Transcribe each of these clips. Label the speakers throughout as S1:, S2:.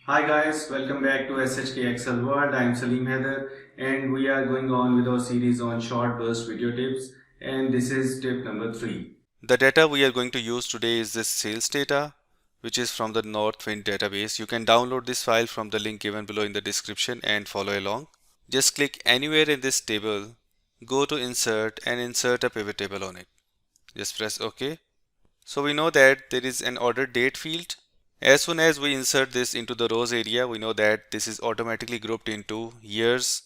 S1: Hi guys, welcome back to SHKExcelWorld. I am Salim Heather and we are going on with our series on short burst video tips, and this is tip number 3.
S2: The data we are going to use today is this sales data, which is from the Northwind database. You can download this file from the link given below in the description and follow along. Just click anywhere in this table, go to insert and insert a pivot table on it. Just press OK. So we know that there is an order date field. As soon as we insert this into the rows area, we know that this is automatically grouped into years,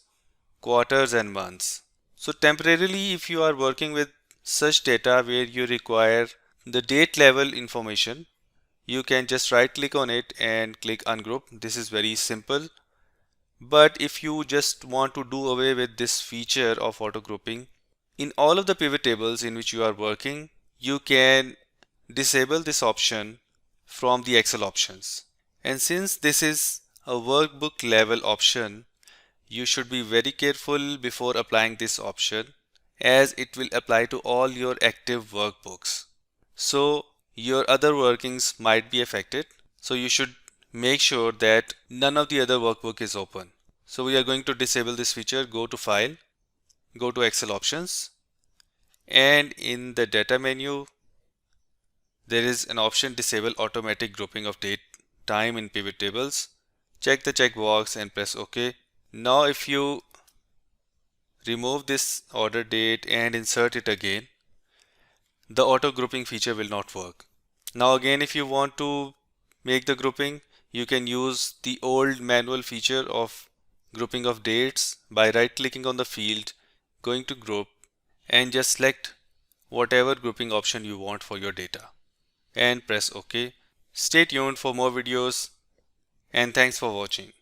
S2: quarters and months. So temporarily, if you are working with such data where you require the date level information, you can just right click on it and click ungroup. This is very simple. But if you just want to do away with this feature of auto grouping, in all of the pivot tables in which you are working, you can disable this option from the Excel options. And since this is a workbook level option, you should be very careful before applying this option, as it will apply to all your active workbooks. So your other workings might be affected. So you should make sure that none of the other workbook is open. So we are going to disable this feature. Go to File, go to Excel options, and in the data menu, there is an option disable automatic grouping of date time in pivot tables. Check the checkbox and press OK. Now if you remove this order date and insert it again, the auto grouping feature will not work. Now again, if you want to make the grouping, you can use the old manual feature of grouping of dates by right clicking on the field, going to group, and just select whatever grouping option you want for your data and press OK. Stay tuned for more videos, and thanks for watching.